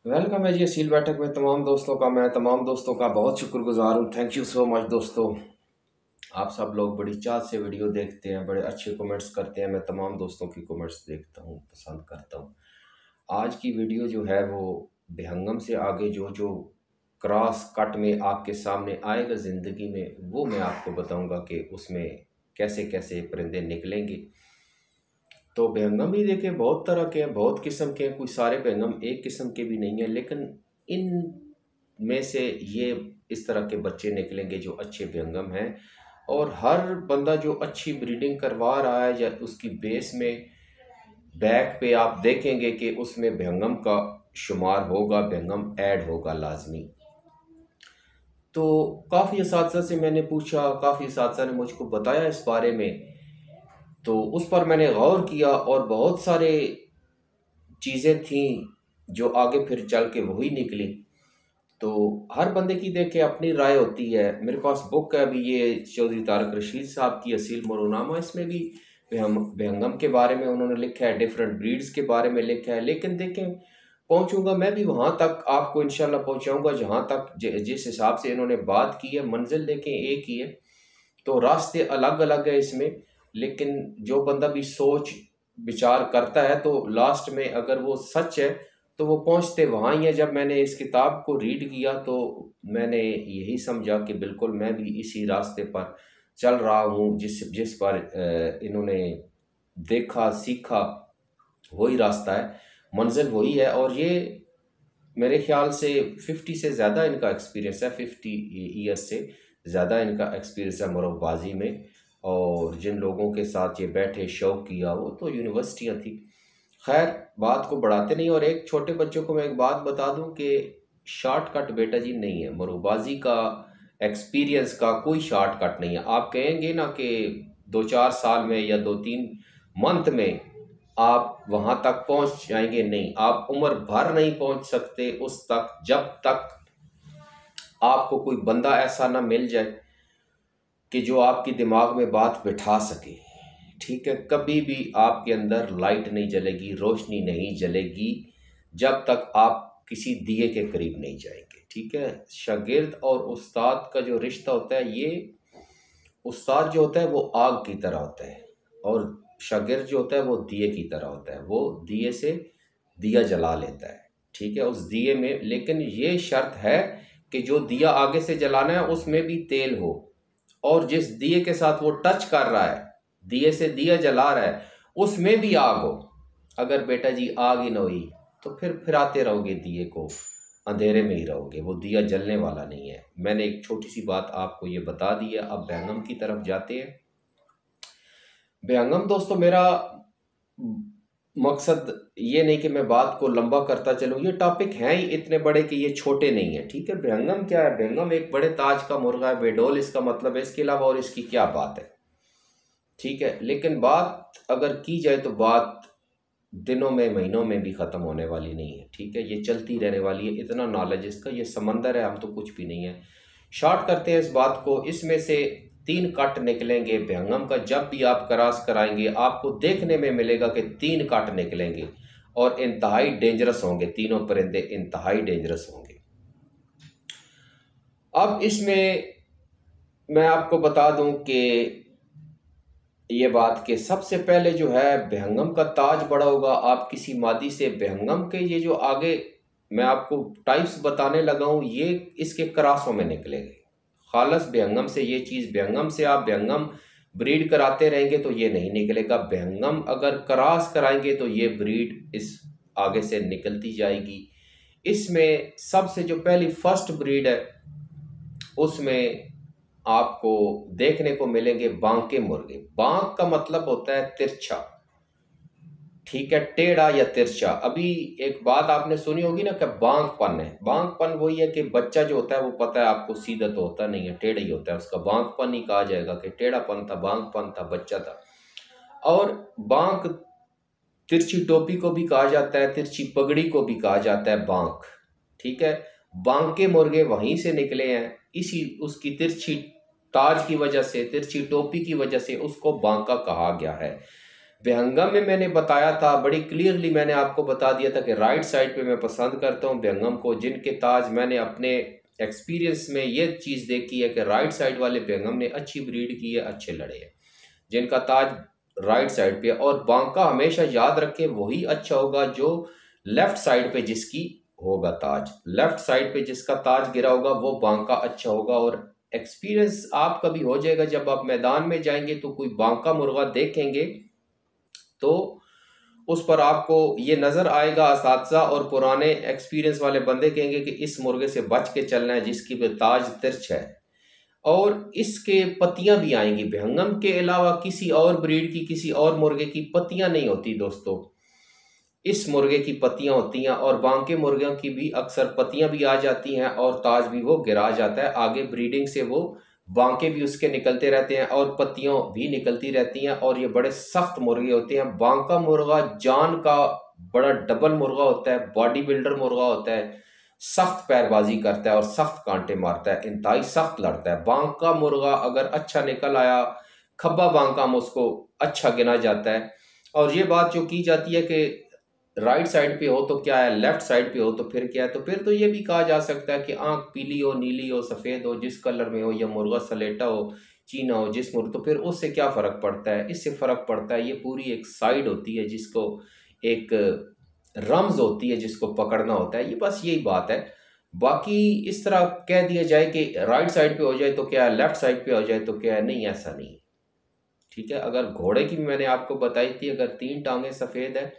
Welcome है जी असील बैठक में तमाम दोस्तों का। मैं तमाम दोस्तों का बहुत शुक्रगुजार हूँ। थैंक यू सो मच दोस्तों। आप सब लोग बड़ी चाह से वीडियो देखते हैं, बड़े अच्छे कमेंट्स करते हैं। मैं तमाम दोस्तों की कमेंट्स देखता हूँ, पसंद करता हूँ। आज की वीडियो जो है वो बेहंगम से आगे जो जो क्रॉस कट में आपके सामने आएगा ज़िंदगी में, वो मैं आपको बताऊँगा कि उसमें कैसे कैसे परिंदे निकलेंगे। तो बेहंगम भी देखिए बहुत तरह के हैं, बहुत किस्म के हैं। कोई सारे बेहंगम एक किस्म के भी नहीं हैं, लेकिन इन में से ये इस तरह के बच्चे निकलेंगे जो अच्छे बेहंगम हैं। और हर बंदा जो अच्छी ब्रीडिंग करवा रहा है या उसकी बेस में बैक पे आप देखेंगे कि उसमें बेहंगम का शुमार होगा, बेहंगम ऐड होगा लाजमी। तो काफ़ी असातिज़ा से मैंने पूछा, काफ़ी असातिज़ा ने मुझको बताया इस बारे में, तो उस पर मैंने गौर किया और बहुत सारे चीज़ें थीं जो आगे फिर चल के वही निकली। तो हर बंदे की देख के अपनी राय होती है। मेरे पास बुक है अभी, ये चौधरी तारक रशीद साहब की असील मोरूनामा। इसमें भी बेहंगम के बारे में उन्होंने लिखा है, डिफरेंट ब्रीड्स के बारे में लिखा है। लेकिन देखें, पहुंचूंगा मैं भी वहां तक, आपको इंशाल्लाह पहुंचाऊंगा जहां तक जिस हिसाब से इन्होंने बात की है। मंजिल देखें एक ही है, तो रास्ते अलग अलग है इसमें। लेकिन जो बंदा भी सोच विचार करता है तो लास्ट में अगर वो सच है तो वो पहुंचते वहाँ ही है। जब मैंने इस किताब को रीड किया तो मैंने यही समझा कि बिल्कुल मैं भी इसी रास्ते पर चल रहा हूँ, जिस जिस पर इन्होंने देखा सीखा वही रास्ता है, मंजिल वही है। और ये मेरे ख्याल से 50 से ज़्यादा इनका एक्सपीरियंस है, 50 ईयर्स से ज़्यादा इनका एक्सपीरियंस है मुरब्बाजी में। और जिन लोगों के साथ ये बैठे शौक किया, वो तो यूनिवर्सिटियाँ थी। खैर, बात को बढ़ाते नहीं। और एक छोटे बच्चों को मैं एक बात बता दूं कि शॉर्टकट बेटा जी नहीं है मुरब्बाजी का। एक्सपीरियंस का कोई शॉर्टकट नहीं है। आप कहेंगे ना कि 2-4 साल में या 2-3 मंथ में आप वहां तक पहुंच जाएंगे, नहीं, आप उम्र भर नहीं पहुंच सकते उस तक, जब तक आपको कोई बंदा ऐसा ना मिल जाए कि जो आपके दिमाग में बात बिठा सके। ठीक है, कभी भी आपके अंदर लाइट नहीं जलेगी, रोशनी नहीं जलेगी जब तक आप किसी दिए के करीब नहीं जाएंगे। ठीक है, शागिर्द और उस्ताद का जो रिश्ता होता है, ये उस्ताद जो होता है वो आग की तरह होता है, और शागिर्द जो होता है वो दिए की तरह होता है। वो दिए से दिया जला लेता है। ठीक है, उस दिए में, लेकिन ये शर्त है कि जो दिया आगे से जलाना है उसमें भी तेल हो, और जिस दिए के साथ वो टच कर रहा है, दिए से दिया जला रहा है, उसमें भी आग हो। अगर बेटा जी आग ही ना हुई तो फिर फिराते रहोगे दिए को, अंधेरे में ही रहोगे, वो दिया जलने वाला नहीं है। मैंने एक छोटी सी बात आपको ये बता दी है। अब बेहंगम की तरफ जाते हैं। बेहंगम दोस्तों, मेरा मकसद ये नहीं कि मैं बात को लंबा करता चलूं। ये टॉपिक हैं ही इतने बड़े कि ये छोटे नहीं है। ठीक है, बेहंगम क्या है? बेहंगम एक बड़े ताज का मुर्गा है, बेडोल इसका मतलब है। इसके अलावा और इसकी क्या बात है? ठीक है, लेकिन बात अगर की जाए तो बात दिनों में महीनों में भी ख़त्म होने वाली नहीं है। ठीक है, ये चलती रहने वाली है। इतना नॉलेज इसका, ये समंदर है, हम तो कुछ भी नहीं है। शॉर्ट करते हैं इस बात को। इसमें से 3 कट निकलेंगे बेहंगम का। जब भी आप क्रॉस कराएंगे आपको देखने में मिलेगा कि 3 कट निकलेंगे, और इंतहाई डेंजरस होंगे। तीनों परिंदे इंतहाई डेंजरस होंगे। अब इसमें मैं आपको बता दूं कि ये बात कि सबसे पहले जो है बेहंगम का ताज बड़ा होगा। आप किसी मादी से बेहंगम के, ये जो आगे मैं आपको टाइप्स बताने लगा हूँ, ये इसके क्रॉसों में निकलेंगे। खालस बेहंगम से ये चीज़, बेहंगम से आप बेहंगम ब्रीड कराते रहेंगे तो ये नहीं निकलेगा। बेहंगम अगर क्रॉस कराएंगे तो ये ब्रीड इस आगे से निकलती जाएगी। इसमें सबसे जो पहली फर्स्ट ब्रीड है, उसमें आपको देखने को मिलेंगे बांके मुर्गे। बांक का मतलब होता है तिरछा। ठीक है, टेढ़ा या तिरछा। अभी एक बात आपने सुनी होगी ना कि बांकपन है। बांकपन वही है कि बच्चा जो होता है वो, पता है आपको, सीधा तो होता नहीं है, टेढ़ा ही होता है। उसका बांकपन ही कहा जाएगा कि टेढ़ापन था, बांकपन था, बच्चा था। और बांक, तिरछी टोपी को भी कहा जाता है, तिरछी पगड़ी को भी कहा जाता है बांक। ठीक है, बांके मुर्गे वहीं से निकले हैं। इसी उसकी तिरछी ताज की वजह से, तिरछी टोपी की वजह से उसको बांका कहा गया है। बेहंगम में मैंने बताया था, बड़ी क्लियरली मैंने आपको बता दिया था कि राइट साइड पे मैं पसंद करता हूँ बेहंगम को। जिनके ताज मैंने अपने एक्सपीरियंस में ये चीज़ देखी है कि राइट साइड वाले बेहंगम ने अच्छी ब्रीड की है, अच्छे लड़े हैं जिनका ताज राइट साइड पे। और बांका हमेशा याद रखें वही अच्छा होगा जो लेफ्ट साइड पे जिसकी होगा ताज, लेफ्ट साइड पे जिसका ताज गिरा होगा वो बांका अच्छा होगा। और एक्सपीरियंस आपका भी हो जाएगा, जब आप मैदान में जाएंगे तो कोई बांका मुर्गा देखेंगे तो उस पर आपको ये नज़र आएगा, असातिज़ा और पुराने एक्सपीरियंस वाले बंदे कहेंगे कि इस मुर्गे से बच के चलना है जिसकी पे ताज तिरछ है। और इसके पत्तियां भी आएंगी, बेहंगम के अलावा किसी और ब्रीड की, किसी और मुर्गे की पत्तियां नहीं होती दोस्तों, इस मुर्गे की पत्तियां होती हैं। और बांके मुर्गियों की भी अक्सर पत्तियां भी आ जाती हैं और ताज भी वो गिरा जाता है। आगे ब्रीडिंग से वो बांके भी उसके निकलते रहते हैं और पत्तियां भी निकलती रहती हैं और ये बड़े सख्त मुर्गे होते हैं। बांका मुर्गा जान का बड़ा डबल मुर्गा होता है, बॉडी बिल्डर मुर्गा होता है, सख्त पैरबाजी करता है और सख्त कांटे मारता है, इंतहाई सख्त लड़ता है। बांका मुर्गा अगर अच्छा निकल आया, खब्बा बांका में उसको अच्छा गिना जाता है। और ये बात जो की जाती है कि राइट साइड पे हो तो क्या है, लेफ्ट साइड पे हो तो फिर क्या है, तो फिर तो ये भी कहा जा सकता है कि आंख पीली हो, नीली हो, सफ़ेद हो, जिस कलर में हो, या मुर्गा सलेटा हो, चीना हो, जिस मुर्ग, तो फिर उससे क्या फ़र्क पड़ता है। इससे फ़र्क पड़ता है ये पूरी एक साइड होती है जिसको एक रम्ज होती है जिसको पकड़ना होता है, ये बस यही बात है। बाकी इस तरह कह दिया जाए कि राइट साइड पे हो जाए तो क्या है, लेफ्ट साइड पे हो जाए तो क्या है, नहीं, ऐसा नहीं। ठीक है, अगर घोड़े की भी मैंने आपको बताई थी, अगर 3 टांगे सफ़ेद है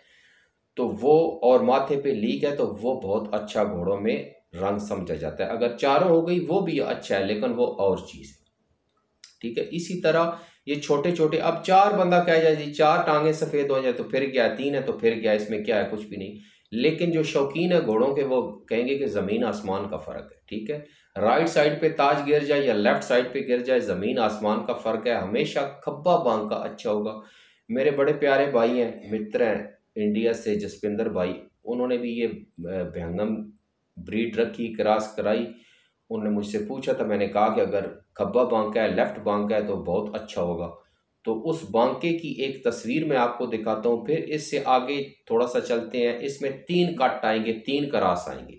तो वो और माथे पे लीक है तो वो बहुत अच्छा घोड़ों में रंग समझा जाता है। अगर चारों हो गई वो भी अच्छा है, लेकिन वो और चीज़ है। ठीक है, इसी तरह ये छोटे छोटे, अब 4 बंदा कह जाए जी 4 टांगे सफ़ेद हो जाए तो फिर क्या, 3 है तो फिर क्या, इसमें क्या है, कुछ भी नहीं। लेकिन जो शौकीन है घोड़ों के वो कहेंगे कि ज़मीन आसमान का फ़र्क है। ठीक है, राइट साइड पे ताज गिर जाए या लेफ्ट साइड पे गिर जाए, ज़मीन आसमान का फ़र्क है। हमेशा खब्बा बांग का अच्छा होगा। मेरे बड़े प्यारे भाई हैं, मित्र हैं इंडिया से, जसपिंदर भाई, उन्होंने भी ये बेहंगम ब्रीड रखी, क्रॉस कराई। उन्होंने मुझसे पूछा था, मैंने कहा कि अगर खब्बा बांका है, लेफ्ट बांका है तो बहुत अच्छा होगा। तो उस बांके की एक तस्वीर मैं आपको दिखाता हूँ, फिर इससे आगे थोड़ा सा चलते हैं। इसमें 3 कट आएंगे, 3 क्रॉस आएंगे,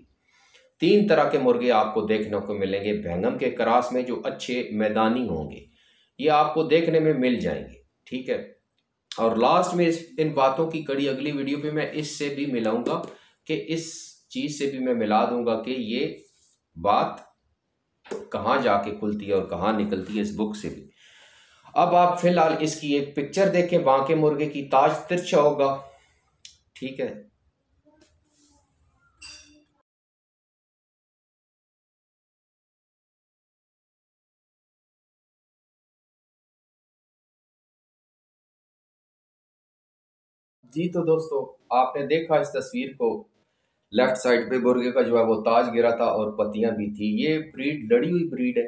3 तरह के मुर्गे आपको देखने को मिलेंगे। बेहंगम के क्रॉस में जो अच्छे मैदानी होंगे ये आपको देखने में मिल जाएंगे। ठीक है, और लास्ट में इन बातों की कड़ी अगली वीडियो पे मैं इससे भी मिलाऊंगा, कि इस चीज़ से भी मैं मिला दूंगा कि ये बात कहाँ जाके खुलती है और कहाँ निकलती है, इस बुक से भी। अब आप फिलहाल इसकी एक पिक्चर देखें बांके मुर्गे की, ताज तिरछा होगा। ठीक है, जी तो दोस्तों आपने देखा इस तस्वीर को, लेफ्ट साइड पे मुर्गे का जो है वो ताज गिरा था और पत्तियां भी थी। ये ब्रीड लड़ी हुई ब्रीड है,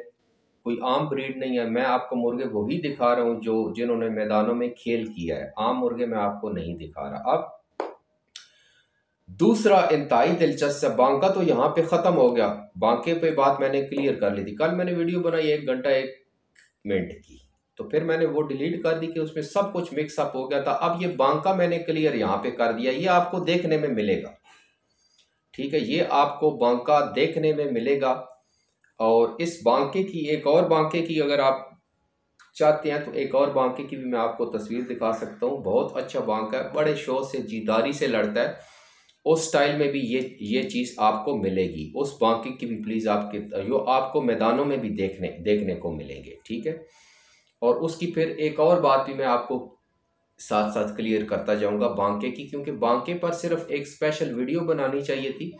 कोई आम ब्रीड नहीं है। मैं आपको मुर्गे वही दिखा रहा हूँ जो जिन्होंने मैदानों में खेल किया है, आम मुर्गे मैं आपको नहीं दिखा रहा। अब दूसरा इंतहाई दिलचस्प है, बांका तो यहाँ पे ख़त्म हो गया, बांके पे बात मैंने क्लियर कर ली थी। कल मैंने वीडियो बनाई 1 घंटा 1 मिनट की, तो फिर मैंने वो डिलीट कर दी कि उसमें सब कुछ मिक्सअप हो गया था। अब ये बांका मैंने क्लियर यहाँ पे कर दिया, ये आपको देखने में मिलेगा। ठीक है, ये आपको बांका देखने में मिलेगा। और इस बांके की, एक और बांके की अगर आप चाहते हैं तो एक और बांके की भी मैं आपको तस्वीर दिखा सकता हूँ। बहुत अच्छा बांका है, बड़े शौक से जीदारी से लड़ता है, उस स्टाइल में भी ये चीज़ आपको मिलेगी। उस बांके की भी प्लीज़ आपके जो आपको मैदानों में भी देखने को मिलेंगे। ठीक है, और उसकी फिर एक और बात भी मैं आपको साथ साथ क्लियर करता जाऊंगा बांके की, क्योंकि बांके पर सिर्फ एक स्पेशल वीडियो बनानी चाहिए थी,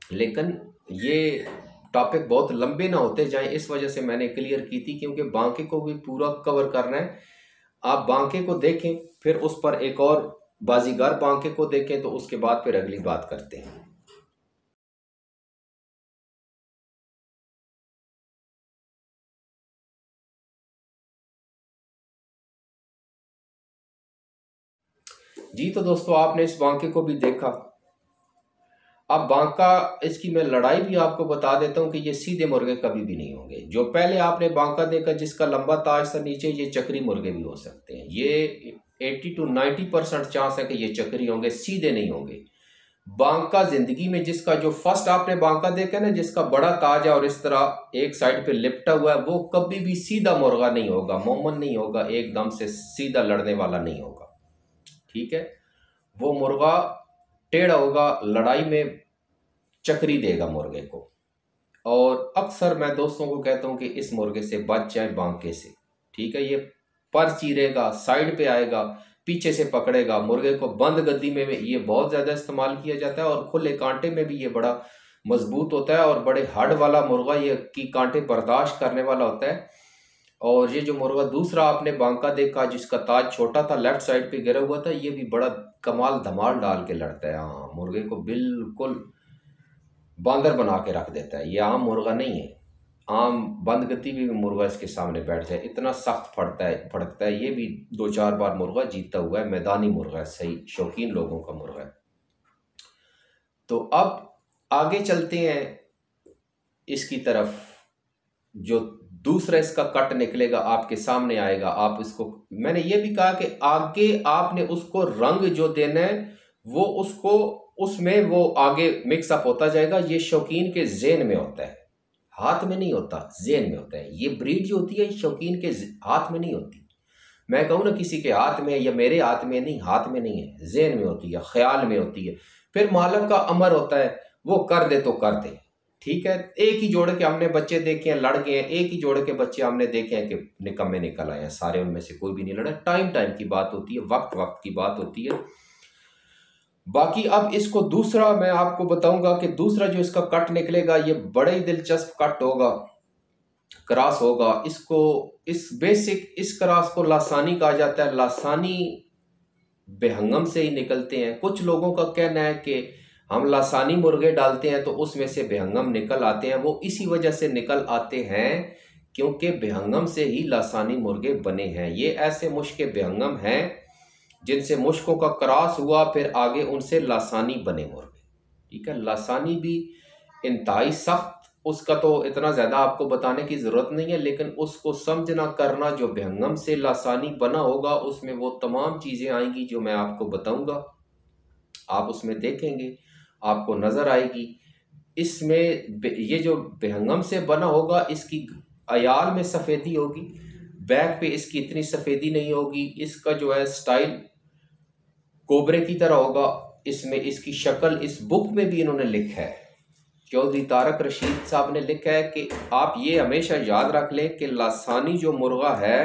लेकिन ये टॉपिक बहुत लंबे ना होते जाएं, इस वजह से मैंने क्लियर की थी, क्योंकि बांके को भी पूरा कवर करना है। आप बांके को देखें, फिर उस पर एक और बाजीगर बांके को देखें, तो उसके बाद फिर अगली बात करते हैं। जी तो दोस्तों आपने इस बांके को भी देखा। अब बांका, इसकी मैं लड़ाई भी आपको बता देता हूँ कि ये सीधे मुर्गे कभी भी नहीं होंगे। जो पहले आपने बांका देखा जिसका लंबा ताज था नीचे, ये चक्री मुर्गे भी हो सकते हैं। ये 80 to 90% चांस है कि ये चक्री होंगे, सीधे नहीं होंगे। बांका जिंदगी में जिसका जो फर्स्ट आपने बांका देखा ना, जिसका बड़ा ताज है और इस तरह एक साइड पे लिपटा हुआ है, वो कभी भी सीधा मुर्गा नहीं होगा, मोमन नहीं होगा, एकदम से सीधा लड़ने वाला नहीं होगा। ठीक है, वो मुर्गा टेढ़ा होगा, लड़ाई में चक्री देगा मुर्गे को। और अक्सर मैं दोस्तों को कहता हूं कि इस मुर्गे से बच जाए बांके से। ठीक है, ये पर चीरेगा, साइड पे आएगा, पीछे से पकड़ेगा मुर्गे को। बंद गद्दी में ये बहुत ज़्यादा इस्तेमाल किया जाता है और खुले कांटे में भी ये बड़ा मजबूत होता है और बड़े हड वाला मुर्गा ये की कांटे बर्दाश्त करने वाला होता है। और ये जो मुर्गा दूसरा आपने बांका देखा जिसका ताज छोटा था, लेफ्ट साइड पे गिरा हुआ था, ये भी बड़ा कमाल धमाल डाल के लड़ता है। हाँ, मुर्गे को बिल्कुल बांदर बना के रख देता है। ये आम मुर्गा नहीं है, आम बंद गति में भी मुर्गा इसके सामने बैठ जाए, इतना सख्त फड़कता है। ये भी 2-4 बार मुर्गा जीता हुआ है, मैदानी मुर्गा है, सही शौकीन लोगों का मुर्गा है। तो अब आगे चलते हैं इसकी तरफ। जो दूसरा इसका कट निकलेगा आपके सामने आएगा, आप इसको, मैंने ये भी कहा कि आगे आपने उसको रंग जो देना है वो उसको उसमें वो आगे मिक्सअप होता जाएगा। ये शौकीन के ज़हन में होता है, हाथ में नहीं होता, ज़हन में होता है। ये ब्रीड जो होती है शौकीन के हाथ में नहीं होती। मैं कहूँ ना किसी के हाथ में या मेरे हाथ में नहीं, हाथ में नहीं है, ज़हन में होती है, ख्याल में होती है। फिर मालिक का अमर होता है, वो कर दे तो कर दे। ठीक है, एक ही जोड़े के हमने बच्चे देखे हैं लड़ गए हैं, एक ही जोड़े के बच्चे हमने देखे हैं कि निकम्मे निकल आए हैं, सारे उनमें से कोई भी नहीं लड़ा। टाइम की बात होती है, वक्त की बात होती है। बाकी अब इसको दूसरा मैं आपको बताऊंगा कि दूसरा जो इसका कट निकलेगा ये बड़ा ही दिलचस्प कट होगा, क्रॉस होगा। इसको इस क्रॉस को लासानी कहा जाता है। लासानी बेहंगम से ही निकलते हैं। कुछ लोगों का कहना है कि हम लासानी मुर्गे डालते हैं तो उसमें से बेहंगम निकल आते हैं। वो इसी वजह से निकल आते हैं क्योंकि बेहंगम से ही लासानी मुर्गे बने हैं। ये ऐसे मुश्क बेहंगम हैं जिनसे मुश्कों का क्रॉस हुआ, फिर आगे उनसे लासानी बने मुर्गे। ठीक है, लासानी भी इंतहाई सख्त, उसका तो इतना ज़्यादा आपको बताने की ज़रूरत नहीं है, लेकिन उसको समझना करना। जो बेहंगम से लासानी बना होगा उसमें वो तमाम चीज़ें आएंगी जो मैं आपको बताऊंगा, आप उसमें देखेंगे, आपको नज़र आएगी। इसमें ये जो बेहंगम से बना होगा इसकी अयाल में सफ़ेदी होगी, बैक पे इसकी इतनी सफ़ेदी नहीं होगी। इसका जो है स्टाइल कोबरे की तरह होगा। इसमें इसकी शक्ल इस बुक में भी इन्होंने लिखा है, चौधरी तारक रशीद साहब ने लिखा है कि आप ये हमेशा याद रख लें कि लासानी जो मुर्गा है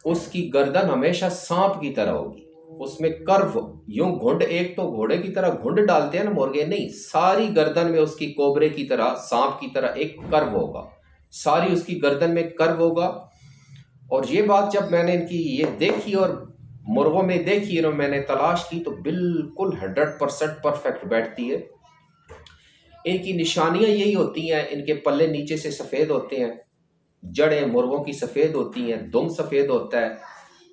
उसकी गर्दन हमेशा सांप की तरह होगी। उसमें कर्व, यूं घुंड, एक तो घोड़े की तरह घुंड डालते हैं ना मुर्गे, नहीं, सारी गर्दन में उसकी कोबरे की तरह, सांप की तरह एक कर्व होगा, सारी उसकी गर्दन में कर्व होगा। और ये बात जब मैंने इनकी ये देखी और मुर्गों में देखी और मैंने तलाश की तो बिल्कुल 100% परफेक्ट बैठती है। इनकी निशानियां यही होती हैं, इनके पल्ले नीचे से सफ़ेद होते हैं, जड़ें मुर्गों की सफ़ेद होती हैं, दुम सफ़ेद होता है,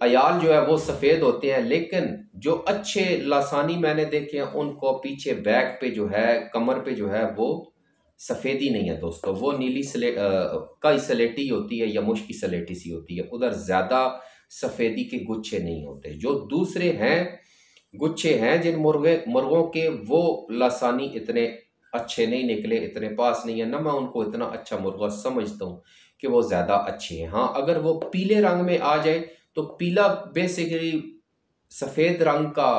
अयाल जो है वो सफ़ेद होते हैं। लेकिन जो अच्छे लासानी मैंने देखे हैं उनको पीछे बैक पे जो है, कमर पे जो है वो सफ़ेदी नहीं है दोस्तों, वो नीली कई सलेटी होती है या मुश्की सलेटी सी होती है, उधर ज़्यादा सफ़ेदी के गुच्छे नहीं होते। जो दूसरे हैं गुच्छे हैं जिन मुर्गों के, वो लासानी इतने अच्छे नहीं निकले, इतने पास नहीं है ना, मैं उनको इतना अच्छा मुर्गा समझता हूँ कि वो ज़्यादा अच्छे हैं। हाँ, अगर वो पीले रंग में आ जाए तो पीला बेसिकली सफ़ेद रंग का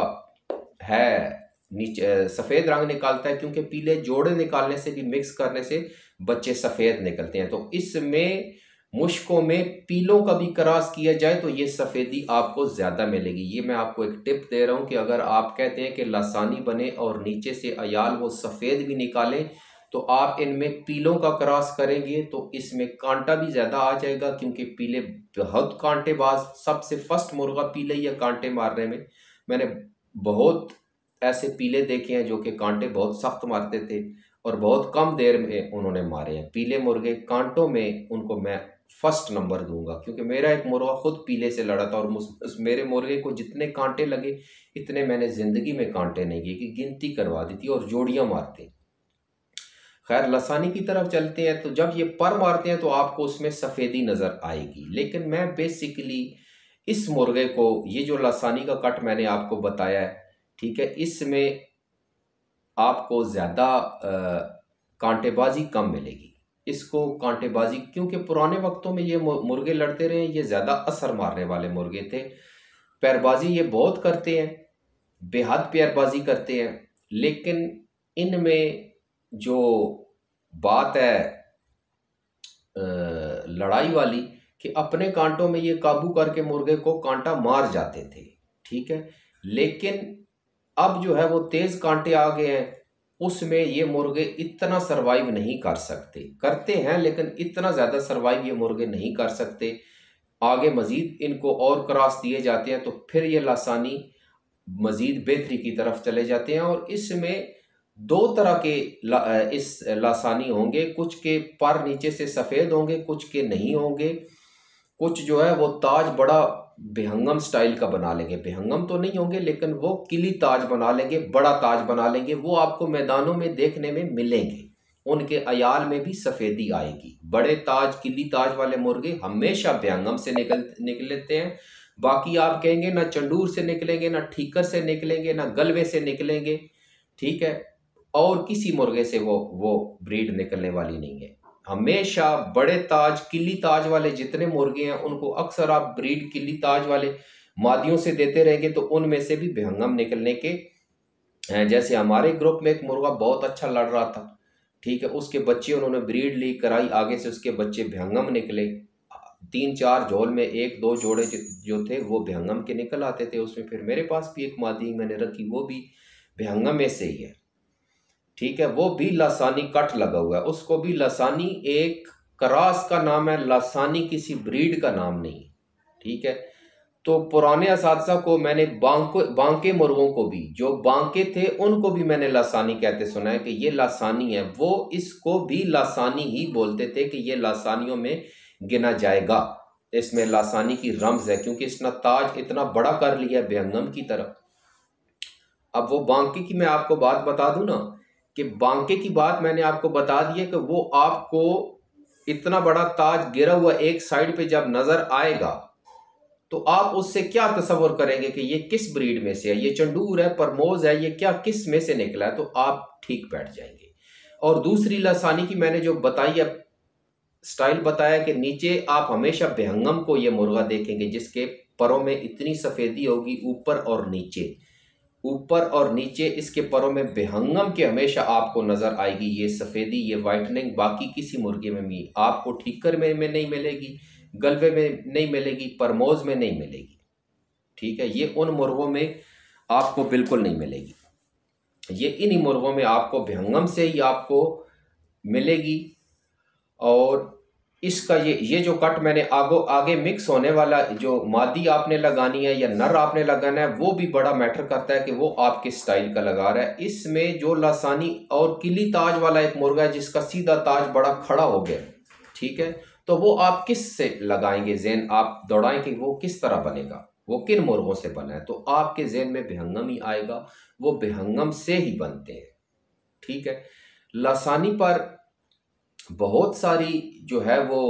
है, नीचे सफ़ेद रंग निकालता है क्योंकि पीले जोड़े निकालने से भी, मिक्स करने से बच्चे सफ़ेद निकलते हैं। तो इसमें मुश्कों में पीलों का भी क्रॉस किया जाए तो ये सफ़ेदी आपको ज़्यादा मिलेगी। ये मैं आपको एक टिप दे रहा हूँ कि अगर आप कहते हैं कि लासानी बने और नीचे से अयाल वो सफ़ेद भी निकालें तो आप इनमें पीलों का क्रॉस करेंगे तो इसमें कांटा भी ज़्यादा आ जाएगा, क्योंकि पीले बहुत कांटेबाज, सबसे फर्स्ट मुर्गा पीले या कांटे मारने में, मैंने बहुत ऐसे पीले देखे हैं जो कि कांटे बहुत सख्त मारते थे और बहुत कम देर में उन्होंने मारे हैं। पीले मुर्गे कांटों में उनको मैं फर्स्ट नंबर दूंगा, क्योंकि मेरा एक मुर्गा खुद पीले से लड़ा था और मेरे मुर्गे को जितने कांटे लगे इतने मैंने ज़िंदगी में कांटे नहीं किए, कि गिनती करवा दी थी और जोड़ियाँ मारते। खैर, लसानी की तरफ चलते हैं। तो जब ये पर मारते हैं तो आपको उसमें सफ़ेदी नज़र आएगी, लेकिन मैं बेसिकली इस मुर्गे को, ये जो लासानी का कट मैंने आपको बताया है, ठीक है, इसमें आपको ज़्यादा कांटेबाजी कम मिलेगी। इसको कांटेबाजी, क्योंकि पुराने वक्तों में ये मुर्गे लड़ते रहे, ये ज़्यादा असर मारने वाले मुर्गे थे। पैरबाजी ये बहुत करते हैं, बेहद पैरबाजी करते हैं, लेकिन इनमें जो बात है लड़ाई वाली, कि अपने कांटों में ये काबू करके मुर्गे को कांटा मार जाते थे, ठीक है। लेकिन अब जो है वो तेज कांटे आ गए हैं, उसमें ये मुर्गे इतना सरवाइव नहीं कर सकते, करते हैं लेकिन इतना ज़्यादा सरवाइव ये मुर्गे नहीं कर सकते। आगे मज़ीद इनको और क्रॉस दिए जाते हैं तो फिर ये लासानी मज़ीद बेहतरी की तरफ चले जाते हैं। और इसमें दो तरह के इस लासानी होंगे, कुछ के पर नीचे से सफ़ेद होंगे, कुछ के नहीं होंगे। कुछ जो है वो ताज बड़ा बेहंगम स्टाइल का बना लेंगे, बेहंगम तो नहीं होंगे लेकिन वो किली ताज बना लेंगे, बड़ा ताज बना लेंगे। वो आपको मैदानों में देखने में मिलेंगे, उनके अयाल में भी सफ़ेदी आएगी। बड़े ताज, किली ताज वाले मुर्गे हमेशा बेहंगम से निकलते हैं। बाकी आप कहेंगे ना चंडूर से निकलेंगे, ना ठीकर से निकलेंगे, ना गलवे से निकलेंगे, ठीक है। और किसी मुर्गे से वो ब्रीड निकलने वाली नहीं है। हमेशा बड़े ताज, किली ताज वाले जितने मुर्गे हैं उनको अक्सर आप ब्रीड किली ताज वाले मादियों से देते रहेंगे तो उनमें से भी बेहंगम निकलने के हैं। जैसे हमारे ग्रुप में एक मुर्गा बहुत अच्छा लड़ रहा था, ठीक है, उसके बच्चे उन्होंने ब्रीड ली कराई, आगे से उसके बच्चे बेहंगम निकले। 3-4 झोल में 1-2 जोड़े जो थे वो बेहंगम के निकल आते थे उसमें। फिर मेरे पास भी एक मादी मैंने रखी, वो भी बेहंगम में से ही है, ठीक है। वो भी लासानी कट लगा हुआ है, उसको भी लासानी एक क्रॉस का नाम है, लासानी किसी ब्रीड का नाम नहीं, ठीक है। तो पुराने असातिज़ा को मैंने बांके मुर्गों को भी, जो बांके थे उनको भी मैंने लासानी कहते सुना है कि ये लासानी है। वो इसको भी लासानी ही बोलते थे कि ये लासानियों में गिना जाएगा, इसमें लासानी की रमज है, क्योंकि इसने ताज इतना बड़ा कर लिया बेहंगम की तरह। अब वो बांके की मैं आपको बात बता दूं ना, कि बांके की बात मैंने आपको बता दी है कि वो आपको इतना बड़ा ताज गिरा हुआ एक साइड पे जब नजर आएगा तो आप उससे क्या तस्वर करेंगे कि ये किस ब्रीड में से है, ये चंडूर है, परमोज है, ये क्या किस में से निकला है, तो आप ठीक बैठ जाएंगे। और दूसरी लासानी की मैंने जो बताई है स्टाइल बताया कि नीचे आप हमेशा बेहंगम को ये मुर्गा देखेंगे जिसके परों में इतनी सफ़ेदी होगी, ऊपर और नीचे, ऊपर और नीचे इसके परों में बेहंगम के हमेशा आपको नजर आएगी ये सफ़ेदी, ये वाइटनिंग। बाकी किसी मुर्गे में भी आपको ठीकर में नहीं मिलेगी, गलवे में नहीं मिलेगी, परमोज में नहीं मिलेगी, ठीक है। ये उन मुर्गों में आपको बिल्कुल नहीं मिलेगी, ये इन्हीं मुर्गों में आपको बेहंगम से ही आपको मिलेगी। और इसका ये जो कट मैंने आगे मिक्स होने वाला जो मादी आपने लगानी है या नर आपने लगाना है, वो भी बड़ा मैटर करता है कि वो आप किस स्टाइल का लगा रहा है। इसमें जो लासानी और किली ताज वाला एक मुर्गा है जिसका सीधा ताज बड़ा खड़ा हो गया, ठीक है, तो वो आप किस से लगाएंगे, ज़हन आप दौड़ाएं कि वो किस तरह बनेगा, वो किन मुर्गों से बना है, तो आपके ज़हन में बेहंगम ही आएगा, वो बेहंगम से ही बनते हैं, ठीक है। लासानी पर बहुत सारी जो है वो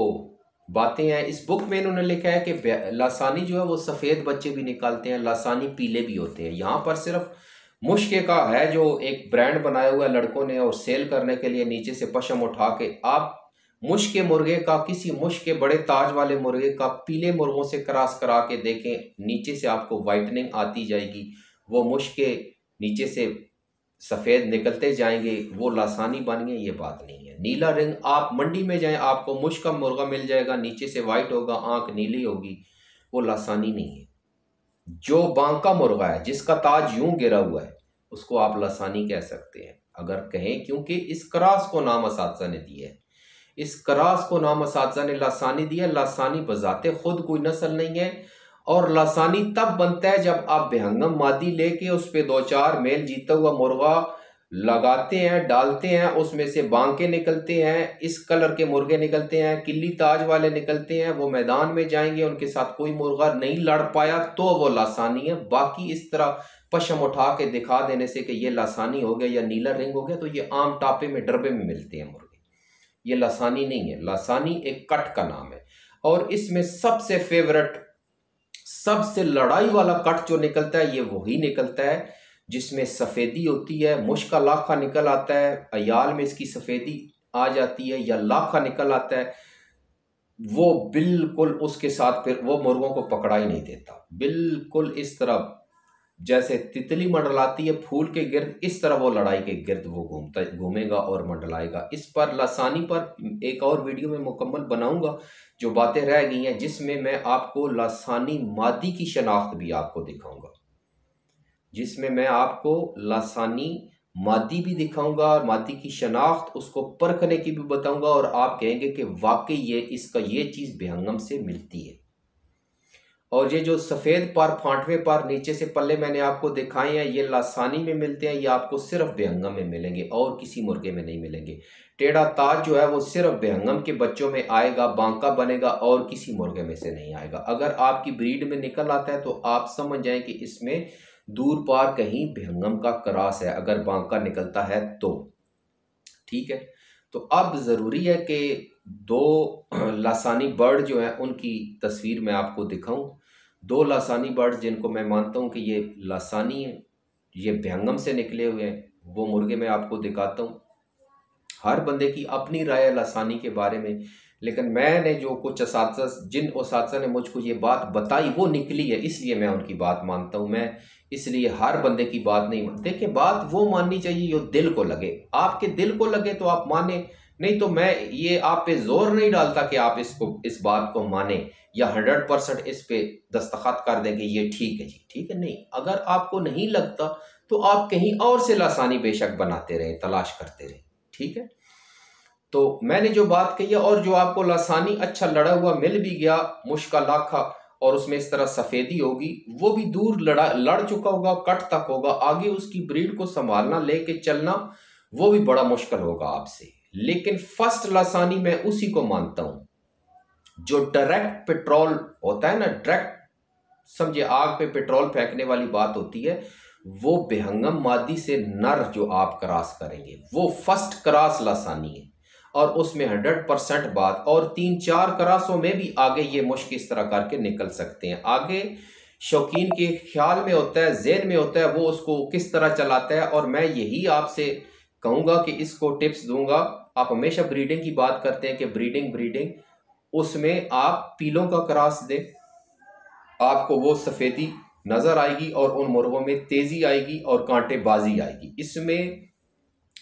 बातें हैं। इस बुक में इन्होंने लिखा है कि लासानी जो है वो सफ़ेद बच्चे भी निकालते हैं, लासानी पीले भी होते हैं। यहाँ पर सिर्फ मुश्के का है जो एक ब्रांड बनाया हुआ है लड़कों ने, और सेल करने के लिए नीचे से पशम उठा के आप मुश्के मुर्गे का, किसी मुश्के बड़े ताज वाले मुर्गे का पीले मुर्गों से क्रॉस करा के देखें, नीचे से आपको वाइटनिंग आती जाएगी, वो मुश्के नीचे से सफ़ेद निकलते जाएंगे, वो लासानी बन गए, ये बात नहीं है। नीला रंग आप मंडी में जाएं आपको मुश्क का मुर्गा मिल जाएगा, नीचे से वाइट होगा, आंख नीली होगी, वो लासानी नहीं है। जो बांका मुर्गा है जिसका ताज यूं गिरा हुआ है उसको आप लासानी कह सकते हैं अगर कहें, क्योंकि इस क्रॉस को नाम असातिज़ा ने दिया है, इस क्रॉस को नाम असातिज़ा ने लासानी दिया। लासानी बजाते खुद कोई नस्ल नहीं है, और लासानी तब बनता है जब आप बेहंगम मादी लेके उस पर 2-4 मेल जीता हुआ मुर्गा लगाते हैं, डालते हैं, उसमें से बांके निकलते हैं, इस कलर के मुर्गे निकलते हैं, किली ताज वाले निकलते हैं, वो मैदान में जाएंगे, उनके साथ कोई मुर्गा नहीं लड़ पाया तो वो लासानी है। बाकी इस तरह पशम उठा के दिखा देने से कि ये लासानी हो गया या नीला रिंग हो गया, तो ये आम टापे में डरबे में मिलते हैं मुर्गे, ये लासानी नहीं है। लासानी एक कट का नाम है। और इसमें सबसे फेवरेट सबसे लड़ाई वाला कट जो निकलता है ये वही निकलता है जिसमें सफ़ेदी होती है, मुश्क का लाखा निकल आता है, अयाल में इसकी सफ़ेदी आ जाती है या लाखा निकल आता है। वो बिल्कुल उसके साथ फिर वो मुर्गों को पकड़ा ही नहीं देता। बिल्कुल इस तरह जैसे तितली मंडलाती है फूल के गिर्द, इस तरह वो लड़ाई के गिर्द वो घूमेगा और मंडलाएगा। इस पर लासानी पर एक और वीडियो में मुकम्मल बनाऊंगा जो बातें रह गई हैं, जिसमें मैं आपको लासानी मादी की शनाख्त भी आपको दिखाऊंगा, जिसमें मैं आपको लासानी मादी भी दिखाऊंगा और मादी की शनाख्त उसको परखने की भी बताऊंगा, और आप कहेंगे कि वाकई ये इसका ये चीज़ बेहंगम से मिलती है। और ये जो सफ़ेद पर फांटवे पर नीचे से पल्ले मैंने आपको दिखाए हैं ये लासानी में मिलते हैं, ये आपको सिर्फ बेहंगम में मिलेंगे और किसी मुर्गे में नहीं मिलेंगे। टेढ़ा ताज जो है वो सिर्फ बेहंगम के बच्चों में आएगा, बांका बनेगा और किसी मुर्गे में से नहीं आएगा। अगर आपकी ब्रीड में निकल आता है तो आप समझ जाएं कि इसमें दूर पार कहीं बेहंगम का क्रॉस है, अगर बांका निकलता है तो। ठीक है, तो अब ज़रूरी है कि दो लासानी बर्ड जो है उनकी तस्वीर मैं आपको दिखाऊं। दो लासानी बर्ड जिनको मैं मानता हूं कि ये लासानी है, ये बेहंगम से निकले हुए हैं, वो मुर्गे मैं आपको दिखाता हूं। हर बंदे की अपनी राय है लासानी के बारे में, लेकिन मैंने जो कुछ जिन उस्ताद ने मुझको ये बात बताई वो निकली है, इसलिए मैं उनकी बात मानता हूँ। मैं इसलिए हर बंदे की बात नहीं मानता। देखिए, बात वो माननी चाहिए जो दिल को लगे। आपके दिल को लगे तो आप माने, नहीं तो मैं ये आप पे जोर नहीं डालता कि आप इस बात को माने या 100% इस पे दस्तखत कर देंगे ये ठीक है जी, ठीक है। नहीं, अगर आपको नहीं लगता तो आप कहीं और से लासानी बेशक बनाते रहें, तलाश करते रहें, ठीक है। तो मैंने जो बात कही है, और जो आपको लासानी अच्छा लड़ा हुआ मिल भी गया, मुश्का लाखा, और उसमें इस तरह सफ़ेदी होगी, वो भी दूर लड़ चुका होगा, कट तक होगा, आगे उसकी ब्रीड को संभालना, लेके चलना वो भी बड़ा मुश्किल होगा आपसे। लेकिन फर्स्ट लासानी मैं उसी को मानता हूं जो डायरेक्ट पेट्रोल होता है ना, डायरेक्ट समझे आग पे पेट्रोल फेंकने वाली बात होती है, वो बेहंगम मादी से नर जो आप क्रॉस करेंगे वो फर्स्ट क्रॉस लासानी है, और उसमें 100% बात, और 3-4 क्रॉसों में भी आगे ये मुश्क इस तरह करके निकल सकते हैं। आगे शौकीन के ख्याल में होता है, जेहन में होता है वो उसको किस तरह चलाता है, और मैं यही आपसे कहूँगा कि इसको टिप्स दूंगा। आप हमेशा ब्रीडिंग की बात करते हैं कि ब्रीडिंग उसमें आप पीलों का क्रॉस दें, आपको वो सफ़ेदी नज़र आएगी और उन मुर्गों में तेज़ी आएगी और कांटेबाजी आएगी। इसमें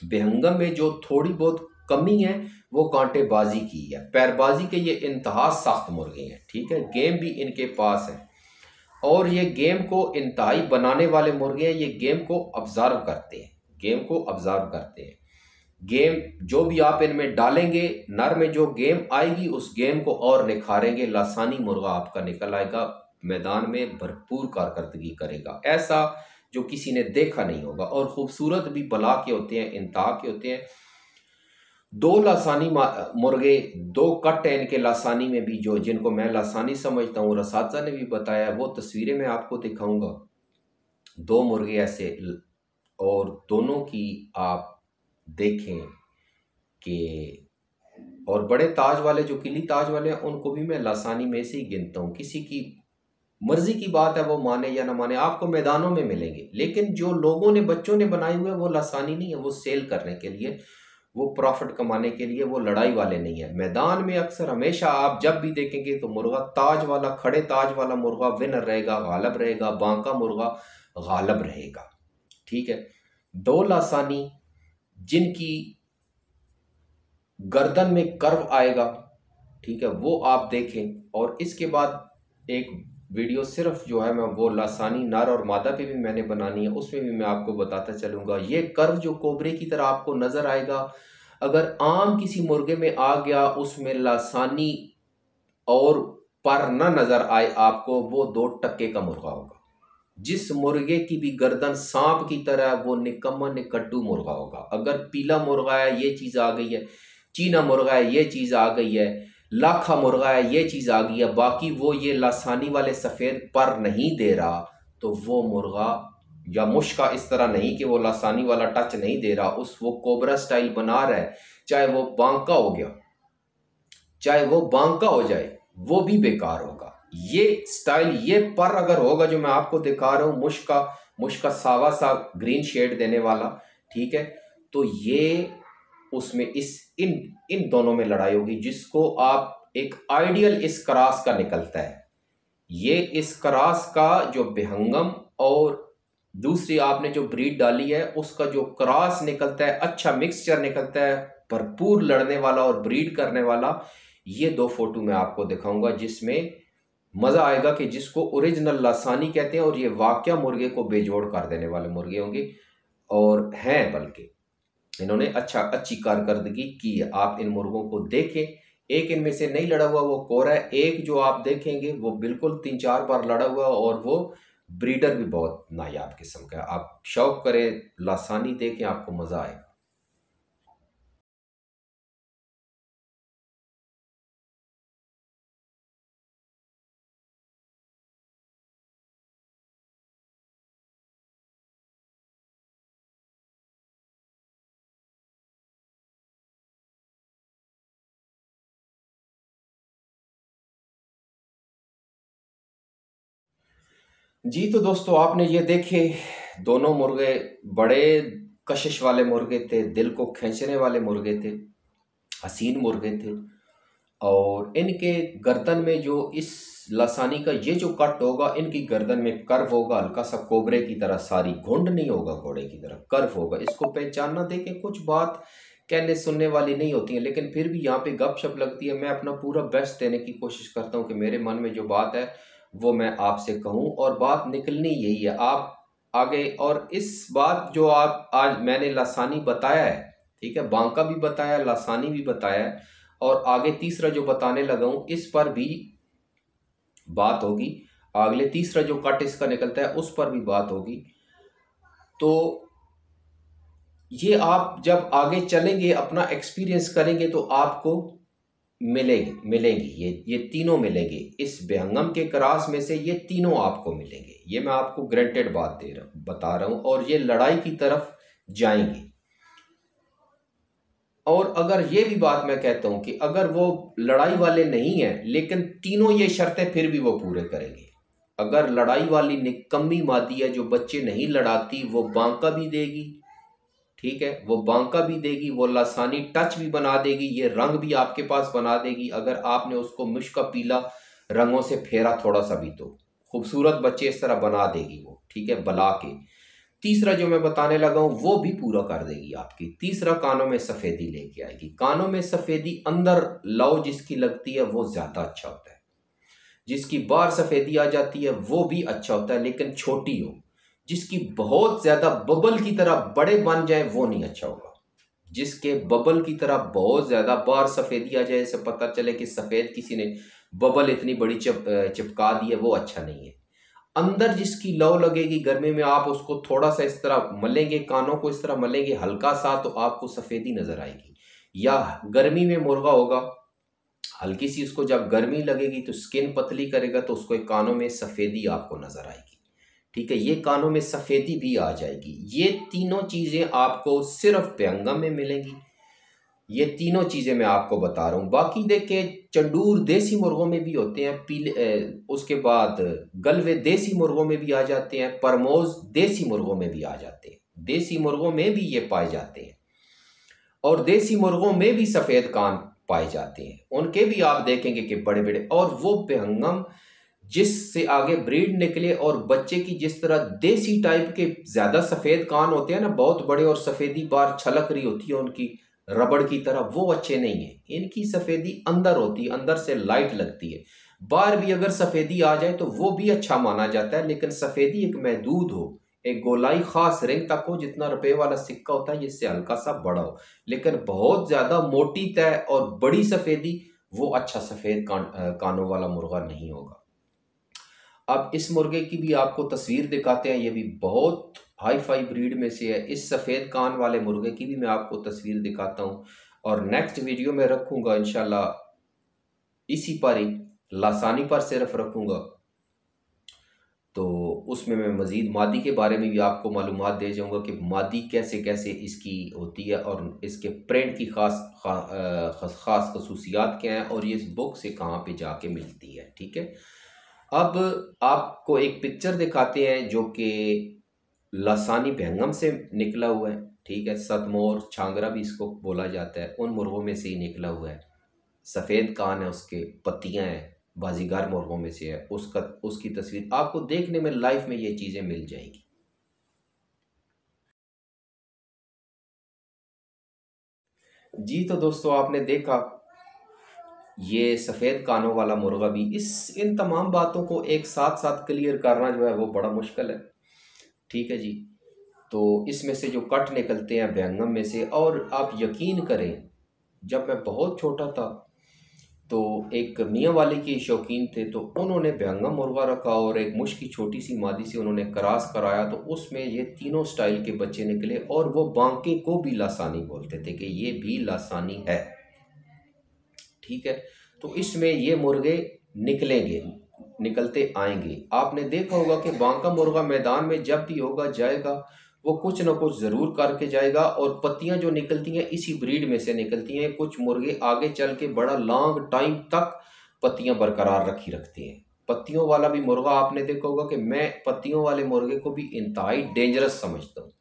बेहंगम में जो थोड़ी बहुत कमी है वो कांटेबाजी की है, पैरबाजी के ये इंतहा सख्त मुर्गे हैं, ठीक है। गेम भी इनके पास है, और ये गेम को इंतहाई बनाने वाले मुर्गे हैं। ये गेम को ऑब्जर्व करते हैं, गेम को ऑब्जर्व करते हैं। गेम जो भी आप इनमें डालेंगे, नर में जो गेम आएगी उस गेम को और निखारेंगे। लासानी मुर्गा आपका निकल आएगा, मैदान में भरपूर कारकर्दगी करेगा, ऐसा जो किसी ने देखा नहीं होगा। और खूबसूरत भी बला के होते हैं, इंतहा के होते हैं। दो लासानी मुर्गे, दो कट हैं इनके लासानी में भी, जो जिनको मैं लासानी समझता हूँ, रसाजा ने भी बताया, वो तस्वीरें मैं आपको दिखाऊंगा। दो मुर्गे ऐसे, और दोनों की आप देखें कि, और बड़े ताज वाले जो किली ताज वाले हैं उनको भी मैं लासानी में से ही गिनता हूँ। किसी की मर्जी की बात है, वो माने या ना माने, आपको मैदानों में मिलेंगे। लेकिन जो लोगों ने, बच्चों ने बनाए हुए, वो लासानी नहीं है, वो सेल करने के लिए, वो प्रॉफिट कमाने के लिए, वो लड़ाई वाले नहीं है। मैदान में अक्सर हमेशा आप जब भी देखेंगे तो मुर्गा ताज वाला, खड़े ताज वाला मुर्गा विनर रहेगा, गालब रहेगा, बांका मुर्गा गालब रहेगा, ठीक है। दो लासानी जिनकी गर्दन में कर्व आएगा, ठीक है, वो आप देखें। और इसके बाद एक वीडियो सिर्फ जो है मैं वो लासानी नर और मादा पे भी मैंने बनानी है, उसमें भी मैं आपको बताता चलूँगा। ये कर्व जो कोबरे की तरह आपको नज़र आएगा, अगर आम किसी मुर्गे में आ गया, उसमें लासानी और पर न नज़र आए आपको, वो 2 टक्के का मुर्गा होगा। जिस मुर्गे की भी गर्दन सांप की तरह, वो निकम्मा निकट्टू मुर्गा होगा। अगर पीला मुर्गा है ये चीज़ आ गई है, चीना मुर्गा है ये चीज़ आ गई है, लाखा मुर्गा है ये चीज़ आ गई है, बाकी वो ये लासानी वाले सफ़ेद पर नहीं दे रहा, तो वो मुर्गा या मुश्का इस तरह नहीं कि वो लासानी वाला टच नहीं दे रहा, वो कोबरा स्टाइल बना रहा है, चाहे वो बांका हो गया, चाहे वो बांका हो जाए, वो भी बेकार होगा। ये स्टाइल, ये पर अगर होगा जो मैं आपको दिखा रहा हूँ, मुश्का सावा सा ग्रीन शेड देने वाला, ठीक है, तो ये उसमें इस इन इन दोनों में लड़ाई होगी, जिसको आप एक आइडियल इस क्रॉस का निकलता है। ये इस क्रॉस का जो बेहंगम और दूसरी आपने जो ब्रीड डाली है उसका जो क्रॉस निकलता है, अच्छा मिक्सचर निकलता है, भरपूर लड़ने वाला और ब्रीड करने वाला, ये दो फोटो मैं आपको दिखाऊंगा जिसमें मजा आएगा, कि जिसको ओरिजिनल लासानी कहते हैं, और ये वाकया मुर्गे को बेजोड़ कर देने वाले मुर्गे होंगे और हैं, बल्कि इन्होंने अच्छी कारकर्दगी की है। आप इन मुर्गों को देखें, एक इनमें से नहीं लड़ा हुआ वो कोरा है, एक जो आप देखेंगे वो बिल्कुल 3-4 बार लड़ा हुआ, और वो ब्रीडर भी बहुत नायाब किस्म का है। आप शौक करें, लासानी देखें, आपको मजा आएगा। जी तो दोस्तों, आपने ये देखे दोनों मुर्गे, बड़े कशिश वाले मुर्गे थे, दिल को खींचने वाले मुर्गे थे, हसीन मुर्गे थे। और इनके गर्दन में जो इस लसानी का ये जो कट होगा, इनकी गर्दन में कर्व होगा, हल्का सा कोबरे की तरह, सारी घुंड नहीं होगा, घोड़े की तरह कर्व होगा। इसको पहचानना, देखें कुछ बात कहने सुनने वाली नहीं होती है, लेकिन फिर भी यहाँ पे गपशप लगती है। मैं अपना पूरा बेस्ट देने की कोशिश करता हूँ कि मेरे मन में जो बात है वो मैं आपसे कहूँ, और बात निकलनी यही है। आप आगे, और इस बात जो आप आज मैंने लासानी बताया है, ठीक है, बांका भी बताया, लासानी भी बताया है, और आगे तीसरा जो बताने लगा हूँ इस पर भी बात होगी। अगले तीसरा जो कट इसका निकलता है उस पर भी बात होगी। तो ये आप जब आगे चलेंगे, अपना एक्सपीरियंस करेंगे, तो आपको मिलेंगी ये तीनों मिलेंगे। इस बेहंगम के क्रॉस में से ये तीनों आपको मिलेंगे, ये मैं आपको ग्रेंटेड बात बता रहा हूँ, और ये लड़ाई की तरफ जाएंगे। और अगर ये भी बात मैं कहता हूं कि अगर वो लड़ाई वाले नहीं हैं, लेकिन तीनों ये शर्तें फिर भी वो पूरे करेंगे। अगर लड़ाई वाली निकम्मी मादी है जो बच्चे नहीं लड़ाती, वो बांका भी देगी, ठीक है, वो बांका भी देगी, वो लासानी टच भी बना देगी, ये रंग भी आपके पास बना देगी, अगर आपने उसको मुश्का पीला रंगों से फेरा थोड़ा सा भी, तो खूबसूरत बच्चे इस तरह बना देगी वो, ठीक है, बला के। तीसरा जो मैं बताने लगा हूं वो भी पूरा कर देगी आपकी। तीसरा, कानों में सफेदी लेके आएगी। कानों में सफेदी अंदर लौ जिसकी लगती है वो ज्यादा अच्छा होता है, जिसकी बाहर सफेदी आ जाती है वो भी अच्छा होता है, लेकिन छोटी हो। जिसकी बहुत ज्यादा बबल की तरह बड़े बन जाए वो नहीं अच्छा होगा। जिसके बबल की तरह बहुत ज्यादा बाहर सफेदी आ जाए, से पता चले कि सफेद किसी ने बबल इतनी बड़ी चिपका दी है, वो अच्छा नहीं है। अंदर जिसकी लौ लगेगी गर्मी में, आप उसको थोड़ा सा इस तरह मलेंगे, कानों को इस तरह मलेंगे हल्का सा, तो आपको सफेदी नजर आएगी। या गर्मी में मुर्गा होगा, हल्की सी उसको जब गर्मी लगेगी तो स्किन पतली करेगा, तो उसको एक कानों में सफेदी आपको नजर आएगी, ठीक है, ये कानों में सफेदी भी आ जाएगी। ये तीनों चीजें आपको सिर्फ बेहंगम में मिलेंगी। ये तीनों चीजें मैं आपको बता रहा हूँ। बाकी देखिए, चंडूर देसी मुर्गों में भी होते हैं, पीले उसके बाद गलवे देसी मुर्गों में भी आ जाते हैं, परमोज देसी मुर्गों में भी आ जाते हैं, देसी मुर्गों में भी ये पाए जाते हैं, और देसी मुर्गों में भी सफेद कान पाए जाते हैं। उनके भी आप देखेंगे कि बड़े बड़े, और वो बेहंगम जिससे आगे ब्रीड निकले, और बच्चे की जिस तरह देसी टाइप के ज्यादा सफेद कान होते हैं ना, बहुत बड़े, और सफेदी बार छलक रही होती है उनकी रबड़ की तरह, वो अच्छे नहीं है। इनकी सफेदी अंदर होती है, अंदर से लाइट लगती है। बाहर भी अगर सफेदी आ जाए तो वो भी अच्छा माना जाता है, लेकिन सफेदी एक महदूद हो, एक गोलाई खास रिंग तक हो, जितना रुपए वाला सिक्का होता है इससे हल्का सा बड़ा हो, लेकिन बहुत ज्यादा मोटी तय और बड़ी सफेदी, वो अच्छा सफेद कानों वाला मुर्गा नहीं होगा। अब इस मुर्गे की भी आपको तस्वीर दिखाते हैं, ये भी बहुत हाई फाई ब्रीड में से है। इस सफ़ेद कान वाले मुर्गे की भी मैं आपको तस्वीर दिखाता हूँ, और नेक्स्ट वीडियो में रखूँगा इंशाल्लाह इसी पर ही, लासानी पर सिर्फ रखूँगा, तो उसमें मैं मज़ीद मादी के बारे में भी आपको मालूमात दे जाऊँगा कि मादी कैसे कैसे इसकी होती है, और इसके प्रिंट की ख़ास खसूसियात क्या हैं, और ये इस बुक से कहाँ पे जाके मिलती है, ठीक है। अब आपको एक पिक्चर दिखाते हैं जो कि लासानी बेहंगम से निकला हुआ है, ठीक है। सतमोर छांगरा भी इसको बोला जाता है, उन मुर्गों में से ही निकला हुआ है। सफ़ेद कान है उसके, पत्तियां हैं, बाजीगर मुर्गों में से है। उसकी तस्वीर आपको देखने में लाइफ में ये चीज़ें मिल जाएंगी। जी तो दोस्तों, आपने देखा ये सफ़ेद कानों वाला मुर्गा भी, इन तमाम बातों को एक साथ साथ क्लियर करना जो है वो बड़ा मुश्किल है, ठीक है जी। तो इसमें से जो कट निकलते हैं बेहंगम में से, और आप यकीन करें जब मैं बहुत छोटा था तो एक मियाँ वाले के शौकीन थे, तो उन्होंने बेहंगम मुर्गा रखा और एक मुश्क की छोटी सी मादी से उन्होंने क्रॉस कराया, तो उसमें ये तीनों स्टाइल के बच्चे निकले। और वो बांके को भी लासानी बोलते थे कि ये भी लासानी है, ठीक है। तो इसमें ये मुर्गे निकलेंगे, निकलते आएंगे। आपने देखा होगा कि बांका मुर्गा मैदान में जब भी होगा जाएगा, वो कुछ ना कुछ ज़रूर करके जाएगा। और पत्तियां जो निकलती हैं इसी ब्रीड में से निकलती हैं। कुछ मुर्गे आगे चल के बड़ा लॉन्ग टाइम तक पत्तियां बरकरार रखी रखते हैं। पत्तियों वाला भी मुर्गा आपने देखा होगा कि मैं पत्तियों वाले मुर्गे को भी इंतहाई डेंजरस समझता हूँ।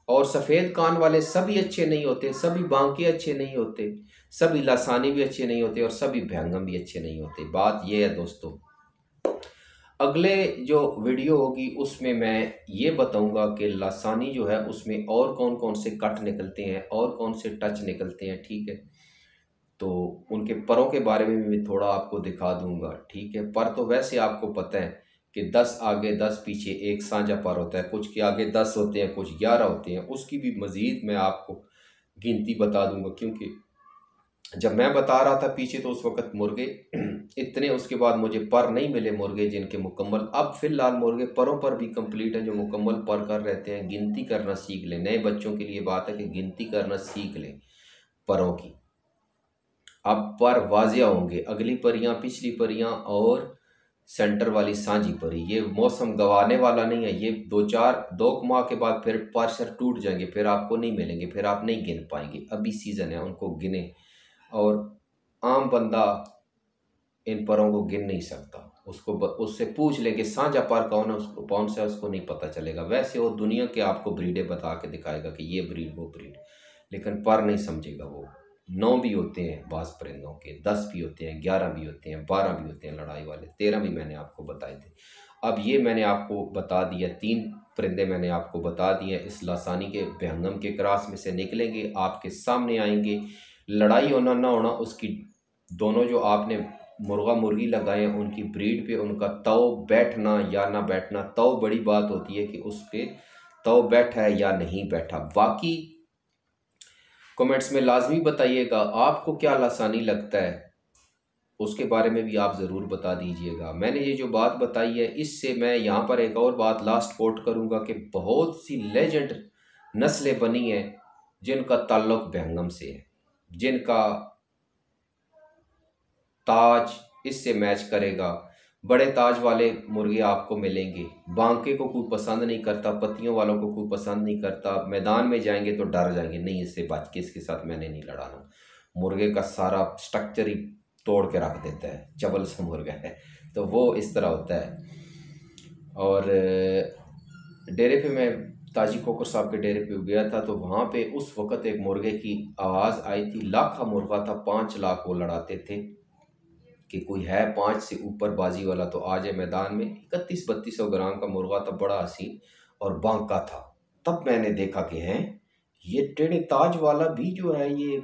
और सफ़ेद कान वाले सभी अच्छे नहीं होते, सभी बांके अच्छे नहीं होते, सभी लासानी भी अच्छे नहीं होते, और सभी बेहंगम भी अच्छे नहीं होते। बात यह है दोस्तों, अगले जो वीडियो होगी उसमें मैं ये बताऊंगा कि लासानी जो है उसमें और कौन कौन से कट निकलते हैं और कौन से टच निकलते हैं, ठीक है। तो उनके परों के बारे में भी थोड़ा आपको दिखा दूंगा, ठीक है। पर तो वैसे आपको पता है कि 10 आगे 10 पीछे एक साझा पर होता है, कुछ के आगे 10 होते हैं, कुछ 11 होते हैं। उसकी भी मज़ीद मैं आपको गिनती बता दूंगा, क्योंकि जब मैं बता रहा था पीछे तो उस वक़्त मुर्गे इतने, उसके बाद मुझे पर नहीं मिले मुर्गे जिनके मुकम्मल। अब फ़िलहाल मुर्गे परों पर भी कंप्लीट हैं जो मुकम्मल पर कर रहते हैं। गिनती करना सीख लें, नए बच्चों के लिए बात है कि गिनती करना सीख लें परों की। अब पर वाजिया होंगे, अगली परियां, पिछली परियां और सेंटर वाली सांझी परी। ये मौसम गंवाने वाला नहीं है, ये दो माह के बाद फिर पार्शर टूट जाएंगे, फिर आपको नहीं मिलेंगे, फिर आप नहीं गिन पाएंगे। अभी सीज़न है, उनको गिने। और आम बंदा इन परों को गिन नहीं सकता। उससे पूछ ले कि साझा पर कौन है, उसको कौन सा है, उसको नहीं पता चलेगा। वैसे वो दुनिया के आपको ब्रीडें बता के दिखाएगा कि ये ब्रीड वो ब्रीड, लेकिन पर नहीं समझेगा वो। 9 भी होते हैं बाज़ परिंदों के, 10 भी होते हैं, 11 भी होते हैं, 12 भी होते हैं लड़ाई वाले, 13 भी मैंने आपको बताए थे। अब ये मैंने आपको बता दिया, 3 परिंदे मैंने आपको बता दिए। इस लासानी के बेहंगम के क्रॉस में से निकलेंगे, आपके सामने आएंगे। लड़ाई होना ना होना उसकी, दोनों जो आपने मुर्गा मुर्गी लगाए हैं उनकी ब्रीड पे उनका तव बैठना या ना बैठना, तव बड़ी बात होती है कि उसके तव बैठा है या नहीं बैठा। बाकी कमेंट्स में लाजमी बताइएगा आपको क्या लासानी लगता है, उसके बारे में भी आप ज़रूर बता दीजिएगा। मैंने ये जो बात बताई है, इससे मैं यहाँ पर एक और बात लास्ट कोट करूँगा कि बहुत सी लेजेंड नस्लें बनी हैं जिनका ताल्लुक बेहंगम से है, जिनका ताज इससे मैच करेगा। बड़े ताज वाले मुर्गे आपको मिलेंगे। बांके को कोई पसंद नहीं करता, पत्तियों वालों को कोई पसंद नहीं करता। मैदान में जाएंगे तो डर जाएंगे, नहीं इससे बच के इसके साथ मैंने नहीं लड़ाना। मुर्गे का सारा स्ट्रक्चर ही तोड़ के रख देता है, चबल सा मुर्गा है, तो वो इस तरह होता है। और डेरे पे मैं ताजी कोकर साहब के डेरे पे गया था, तो वहाँ पे उस वक़्त एक मुर्गे की आवाज़ आई थी। लाखा मुर्गा था, 5 लाख वो लड़ाते थे कि कोई है 5 से ऊपर बाजी वाला तो आ जाए मैदान में। 31-32 ग्राम का मुर्गा था, बड़ा हसीन और बांका था। तब मैंने देखा कि हैं ये टेढ़े ताज वाला भी जो है ये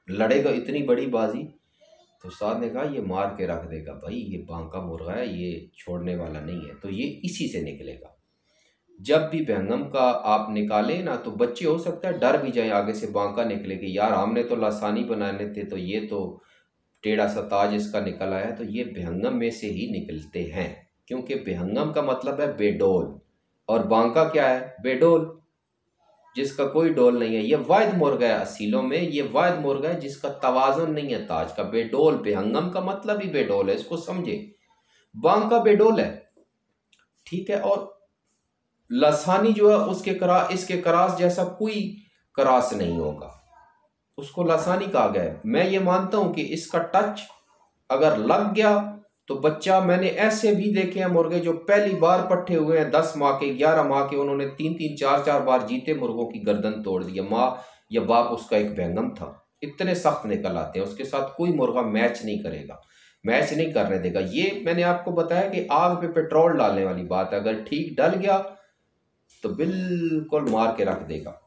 लड़ेगा इतनी बड़ी बाजी। तो साहब ने कहा ये मार के रख देगा भाई, ये बांका मुर्गा है, ये छोड़ने वाला नहीं है, तो ये इसी से निकलेगा। जब भी बेहंगम का आप निकालें ना, तो बच्चे हो सकता है डर भी जाए आगे से बांका निकले कि यार हमने तो लासानी बनाने थे, तो ये तो टेढ़ा सा ताज इसका निकल आया। तो ये बेहंगम में से ही निकलते हैं, क्योंकि बेहंगम का मतलब है बेडोल, और बांका क्या है, बेडोल, जिसका कोई डोल नहीं है। ये वाहिद मुर्गा है असीलों में, ये वाहिद मुर्गा है जिसका तवाजुन नहीं है ताज का। बेडोल, बेहंगम का मतलब ही बेडोल है, इसको समझे। बांका बेडोल है, ठीक है। और लसानी जो है उसके इसके करास जैसा कोई करास नहीं होगा, उसको लासानी कहा गया है। मैं ये मानता हूं कि इसका टच अगर लग गया तो बच्चा मैंने ऐसे भी देखे हैं मुर्गे जो पहली बार पट्टे हुए हैं 10 माह के 11 माह के, उन्होंने 3-3 4-4 बार जीते मुर्गों की गर्दन तोड़ दी। माँ या बाप उसका एक बैंगम था, इतने सख्त निकल आते हैं, उसके साथ कोई मुर्गा मैच नहीं करेगा, मैच नहीं करने देगा। ये मैंने आपको बताया कि आग पे पेट्रोल डालने वाली बात है, अगर ठीक डल गया तो बिल्कुल मार के रख देगा।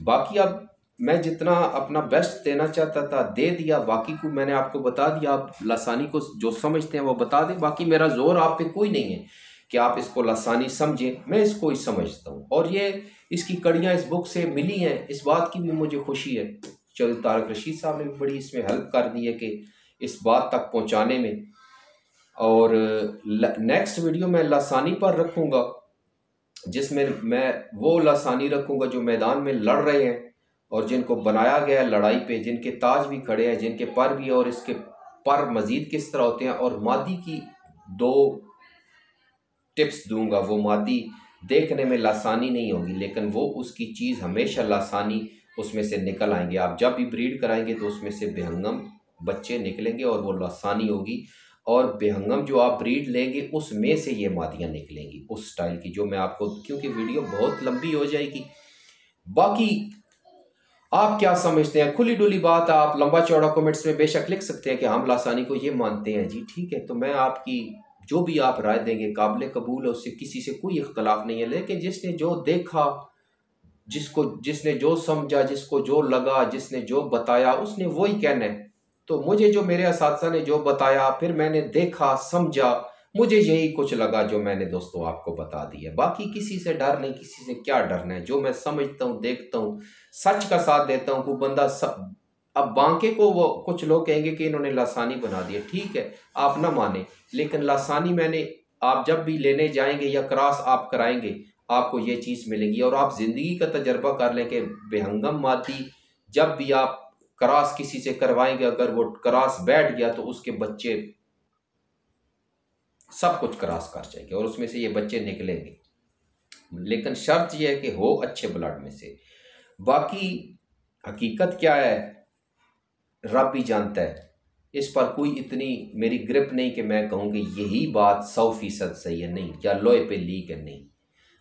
बाकी अब मैं जितना अपना बेस्ट देना चाहता था दे दिया, बाकी को मैंने आपको बता दिया। आप लासानी को जो समझते हैं वो बता दें, बाकी मेरा जोर आप पे कोई नहीं है कि आप इसको लासानी समझें, मैं इसको ही समझता हूँ। और ये इसकी कड़ियाँ इस बुक से मिली हैं, इस बात की भी मुझे खुशी है। चौधरी तारक रशीद साहब ने भी बड़ी इसमें हेल्प कर दी है कि इस बात तक पहुँचाने में। और नेक्स्ट वीडियो मैं लासानी पर रखूँगा, जिसमें मैं वो लासानी रखूँगा जो मैदान में लड़ रहे हैं और जिनको बनाया गया है लड़ाई पे, जिनके ताज भी खड़े हैं, जिनके पर भी, और इसके पर मज़ीद किस तरह होते हैं। और मादी की 2 टिप्स दूंगा। वो मादी देखने में लासानी नहीं होगी, लेकिन वो उसकी चीज़ हमेशा लासानी उसमें से निकल आएंगे। आप जब भी ब्रीड कराएंगे तो उसमें से बेहंगम बच्चे निकलेंगे और वो लासानी होगी। और बेहंगम जो आप ब्रीड लेंगे उसमें से ये मादियाँ निकलेंगी उस स्टाइल की, जो मैं आपको, क्योंकि वीडियो बहुत लंबी हो जाएगी। बाकी आप क्या समझते हैं, खुली डुली बात है, आप लंबा चौड़ा कमेंट्स में बेशक लिख सकते हैं कि हम लासानी को ये मानते हैं जी, ठीक है। तो मैं आपकी जो भी आप राय देंगे काबिल कबूल है, उससे किसी से कोई इख्तलाफ नहीं है। लेकिन जिसने जो देखा, जिसने जो समझा, जिसको जो लगा, जिसने जो बताया, उसने वही कहना है। तो मुझे जो मेरे असातिज़ा ने जो बताया, फिर मैंने देखा समझा, मुझे यही कुछ लगा जो मैंने दोस्तों आपको बता दिया। बाकी किसी से डर नहीं, किसी से क्या डरना है। जो मैं समझता हूँ, देखता हूँ, सच का साथ देता हूँ। कोई बंदा अब बांके को वो कुछ लोग कहेंगे कि इन्होंने लासानी बना दिया, ठीक है, आप ना माने, लेकिन लासानी मैंने, आप जब भी लेने जाएंगे या क्रॉस आप कराएंगे आपको ये चीज़ मिलेगी। और आप ज़िंदगी का तजर्बा कर लें कि बेहंगम मादी जब भी आप क्रॉस किसी से करवाएंगे, अगर वो क्रॉस बैठ गया तो उसके बच्चे सब कुछ क्रॉस कर जाएंगे और उसमें से ये बच्चे निकलेंगे। लेकिन शर्त यह है कि हो अच्छे ब्लड में से। बाकी हकीकत क्या है रब ही जानता है, इस पर कोई इतनी मेरी ग्रिप नहीं कि मैं कहूँ कि यही बात 100% सही है, नहीं, या लोहे पे लीक है, नहीं।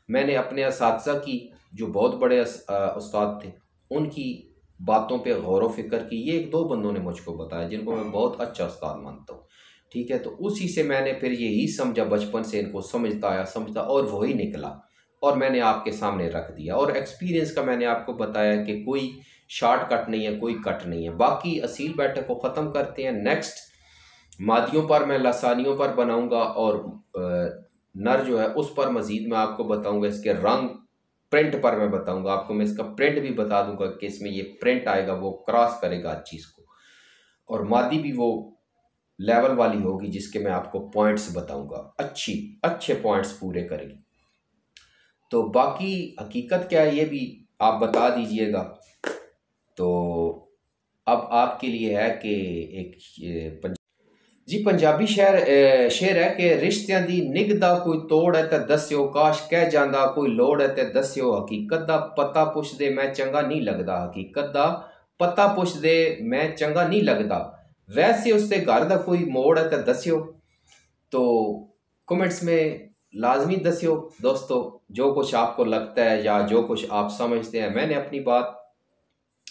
मैंने अपने असातिज़ा की, जो बहुत बड़े उस्ताद थे, उनकी बातों पे गौर व फिक्र की। ये 1-2 बंदों ने मुझको बताया जिनको मैं बहुत अच्छा उस्ताद मानता हूँ, ठीक है। तो उसी से मैंने फिर यही समझा, बचपन से इनको समझता आया, समझता, और वही निकला और मैंने आपके सामने रख दिया। और एक्सपीरियंस का मैंने आपको बताया कि कोई शॉर्टकट नहीं है, कोई कट नहीं है। बाकी असील बैठक को ख़त्म करते हैं। नेक्स्ट मादियों पर मैं लासानियों पर बनाऊंगा और नर जो है उस पर मज़ीद मैं आपको बताऊंगा। इसके रंग प्रिंट पर मैं बताऊंगा आपको, मैं इसका प्रिंट भी बता दूंगा कि इसमें ये प्रिंट आएगा, वो क्रॉस करेगा हर चीज़ को। और मादी भी वो लेवल वाली होगी जिसके मैं आपको पॉइंट्स बताऊंगा, अच्छे पॉइंट्स पूरे करेगी। तो बाकी हकीकत क्या है ये भी आप बता दीजिएगा। तो अब आपके लिए है कि एक पंजाबी शेर है कि रिश्तियां दी निगदा कोई तोड़ है ते दस्यो, काश कह जांदा कोई लोड़ है ते दस्यो। हकीकत दा पता पुछदे मैं चंगा नहीं लगदा, हकीकत दा पता पुछदे मैं चंगा नहीं लगदा, वैसे उसके घर दा कोई मोड़ है ते दस्यो। तो कमेंट्स में लाजमी दस्यो दोस्तों जो कुछ आपको लगता है या जो कुछ आप समझते हैं। मैंने अपनी बात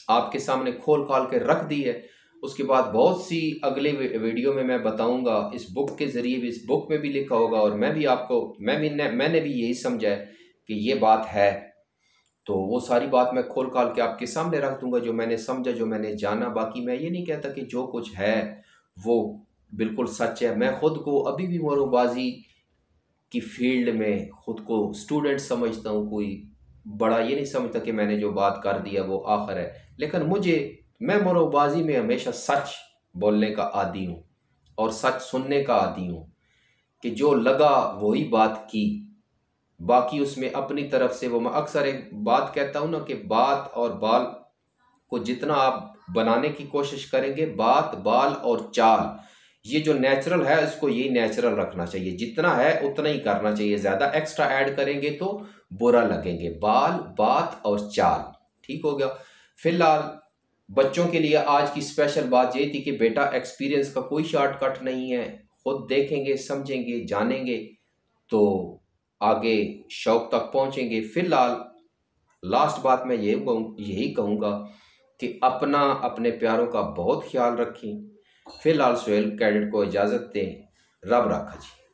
आपके सामने खोल खाल के रख दी है। उसके बाद बहुत सी अगले वीडियो में मैं बताऊंगा, इस बुक के ज़रिए भी, इस बुक में भी लिखा होगा और मैं भी आपको, मैंने भी यही समझा है कि ये बात है। तो वो सारी बात मैं खोल खाल के आपके सामने रख दूंगा, जो मैंने समझा, जो मैंने जाना। बाकी मैं ये नहीं कहता कि जो कुछ है वो बिल्कुल सच है। मैं ख़ुद को अभी भी मोरबाजी की फील्ड में ख़ुद को स्टूडेंट समझता हूँ, कोई बड़ा ये नहीं समझता कि मैंने जो बात कर दिया वो आखिर है। लेकिन मैं मोरबाजी में हमेशा सच बोलने का आदी हूँ और सच सुनने का आदी हूँ कि जो लगा वही बात की। बाकी उसमें अपनी तरफ से वो, मैं अक्सर एक बात कहता हूँ ना कि बात और बाल को जितना आप बनाने की कोशिश करेंगे, बात, बाल और चाल, ये जो नेचुरल है इसको यही नेचुरल रखना चाहिए। जितना है उतना ही करना चाहिए, ज़्यादा एक्स्ट्रा ऐड करेंगे तो बुरा लगेंगे। बाल, बात और चाल, ठीक हो गया। फिलहाल बच्चों के लिए आज की स्पेशल बात ये थी कि बेटा एक्सपीरियंस का कोई शॉर्टकट नहीं है, खुद देखेंगे, समझेंगे, जानेंगे तो आगे शौक तक पहुंचेंगे। फिलहाल लास्ट बात मैं यही कहूँगा कि अपना अपने प्यारों का बहुत ख्याल रखें। फिलहाल सुहेल कैडेट को इजाज़त दें। रब राखा जी।